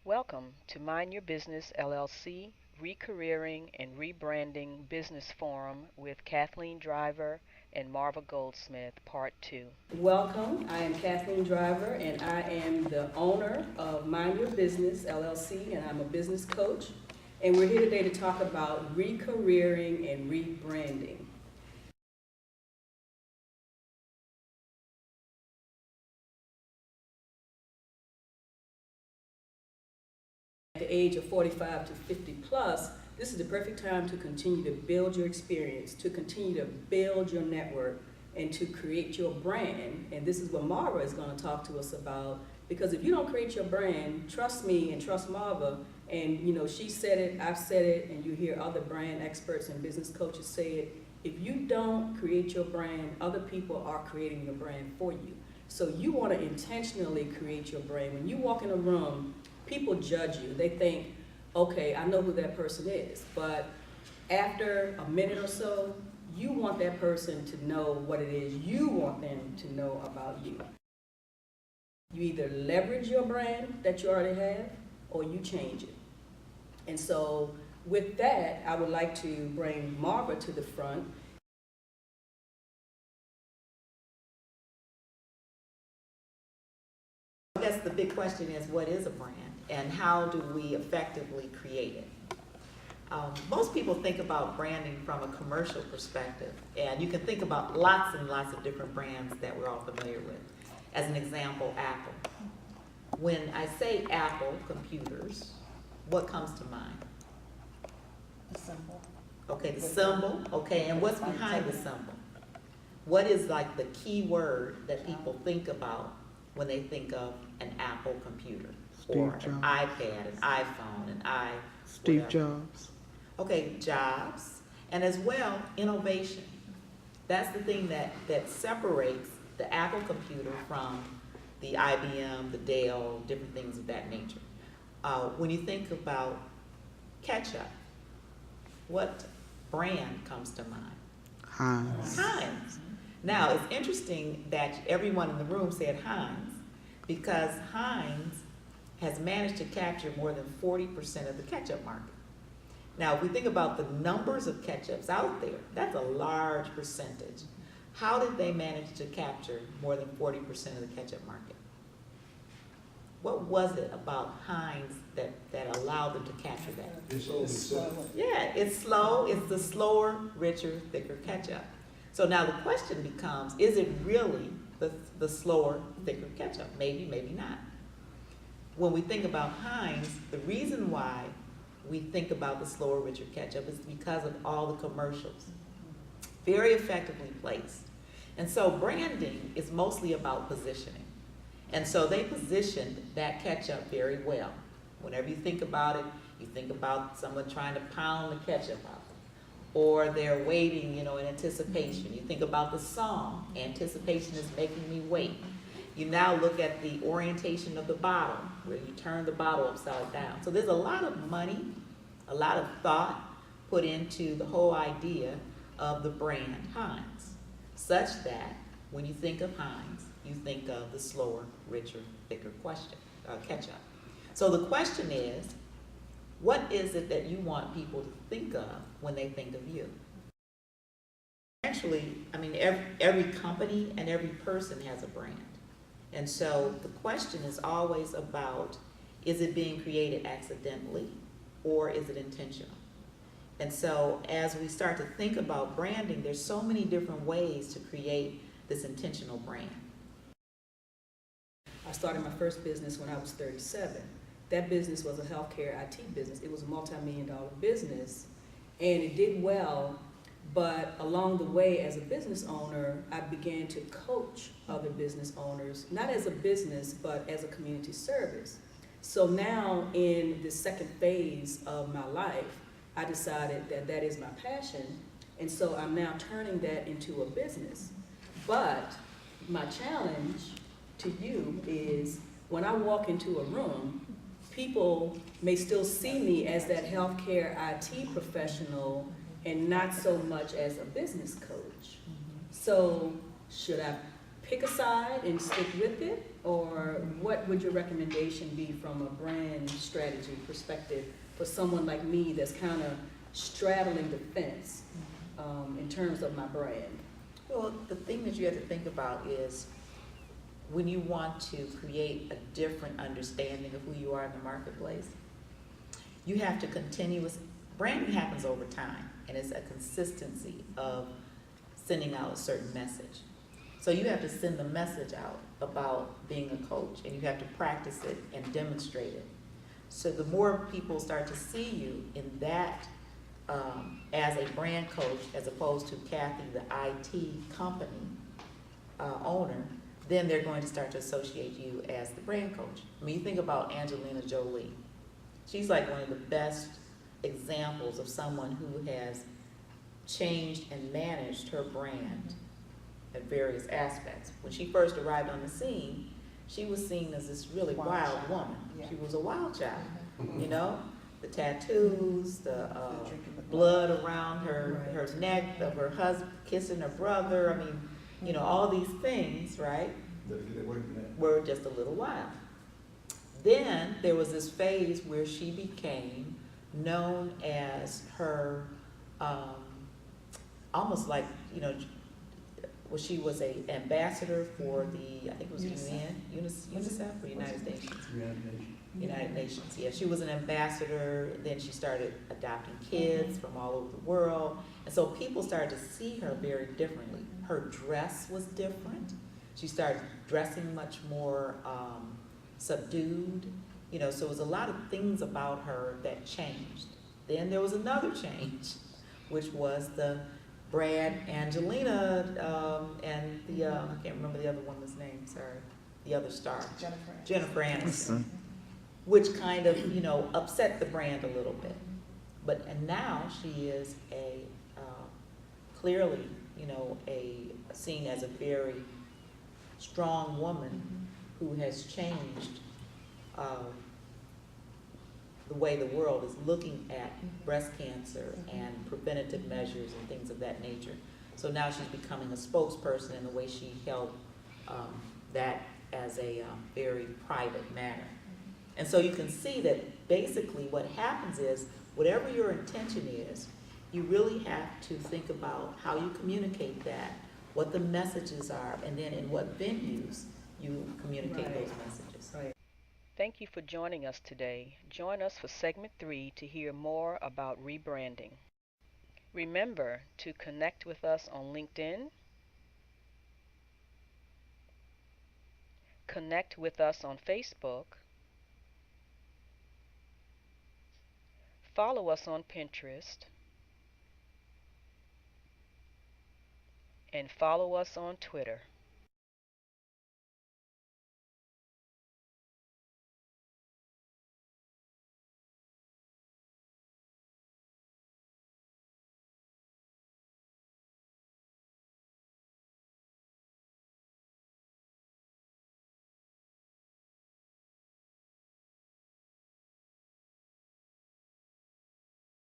Welcome to Mind Your Business LLC Recareering and Rebranding Business Forum with Kathleen Driver and Marva Goldsmith, Part 2. Welcome. I am Kathleen Driver, and I am the owner of Mind Your Business LLC, and I'm a business coach. And we're here today to talk about recareering and rebranding. At the age of 45 to 50 plus, this is the perfect time to continue to build your experience, to continue to build your network, and to create your brand. And this is what Marva is going to talk to us about, because if you don't create your brand, trust me and trust Marva, and she said it, I've said it, and you hear other brand experts and business coaches say it, if you don't create your brand, other people are creating your brand for you. So you want to intentionally create your brand. When you walk in a room, people judge you. They think, okay, I know who that person is, but after a minute or so, you want that person to know what it is you want them to know about you. You either leverage your brand that you already have, or you change it. And so with that, I would like to bring Marva to the front. I guess the big question is, what is a brand and how do we effectively create it? Most people think about branding from a commercial perspective, and you can think about lots and lots of different brands that we're all familiar with. As an example, Apple. When I say Apple computers, what comes to mind? The symbol. Okay, the symbol, okay, and what's behind the symbol? What is like the key word that people think about when they think of an Apple computer? Or an iPad, an iPhone, Steve Jobs. Okay, jobs, and as well, innovation. That's the thing that separates the Apple computer from the IBM, the Dell, different things of that nature. When you think about ketchup, what brand comes to mind? Heinz. Heinz. Now, it's interesting that everyone in the room said Heinz, because Heinz has managed to capture more than 40% of the ketchup market. Now, if we think about the numbers of ketchups out there, that's a large percentage. How did they manage to capture more than 40% of the ketchup market? What was it about Heinz that allowed them to capture that? It's slow. Yeah, it's slow. It's the slower, richer, thicker ketchup. So now the question becomes, is it really the slower, thicker ketchup? Maybe, maybe not. When we think about Heinz, the reason why we think about the slower, richer ketchup is because of all the commercials. Very effectively placed. And so branding is mostly about positioning. And so they positioned that ketchup very well. Whenever you think about it, you think about someone trying to pound the ketchup out. Or they're waiting, in anticipation. You think about the song, anticipation is making me wait. You now look at the orientation of the bottle, where you turn the bottle upside down. So there's a lot of money, a lot of thought put into the whole idea of the brand Heinz, such that when you think of Heinz, you think of the slower, richer, thicker ketchup. So the question is, what is it that you want people to think of when they think of you? Actually, every company and every person has a brand. And so the question is always about, is it being created accidentally or is it intentional? And so as we start to think about branding, there's so many different ways to create this intentional brand. I started my first business when I was 37. That business was a healthcare IT business. It was a multi-million-dollar business, and it did well. But along the way, as a business owner, I began to coach other business owners, not as a business, but as a community service. So now in the second phase of my life, I decided that that is my passion. And so I'm now turning that into a business. But my challenge to you is, when I walk into a room, people may still see me as that healthcare IT professional and not so much as a business coach. So should I pick a side and stick with it, Or what would your recommendation be from a brand strategy perspective for someone like me that's kind of straddling the fence in terms of my brand? Well, the thing that you have to think about is when you want to create a different understanding of who you are in the marketplace, you have to branding happens over time, and it's a consistency of sending out a certain message. So you have to send the message out about being a coach, and you have to practice it and demonstrate it. So the more people start to see you in that as a brand coach, as opposed to Kathy, the IT company owner, then they're going to start to associate you as the brand coach. I mean, you think about Angelina Jolie. She's like one of the best examples of someone who has changed and managed her brand at various aspects. When she first arrived on the scene, she was seen as this really wild woman. Yeah. She was a wild child, you know? The tattoos, the blood around her neck, of her husband kissing her brother. I mean, you know, all these things, right, were just a little wild. Then there was this phase where she became known as her, almost like, you know, well, she was a ambassador for the, I think it was UNICEF or United Nations? United Nations, yeah. She was an ambassador, then she started adopting kids from all over the world. And so people started to see her very differently. Her dress was different. She started dressing much more subdued. You know, so it was a lot of things about her that changed. Then there was another change, which was the Brad, Angelina, and the, I can't remember the other woman's name, sorry, the other star. Jennifer Aniston. Which kind of, you know, upset the brand a little bit. And now she is clearly, you know, seen as a very strong woman who has changed the way the world is looking at breast cancer and preventative measures and things of that nature. So now she's becoming a spokesperson in the way she held that as a very private matter. And so you can see that basically what happens is, whatever your intention is, you really have to think about how you communicate that, what the messages are, and then in what venues you communicate those messages. Right. Thank you for joining us today. Join us for segment 3 to hear more about rebranding. Remember to connect with us on LinkedIn, connect with us on Facebook, follow us on Pinterest, and follow us on Twitter.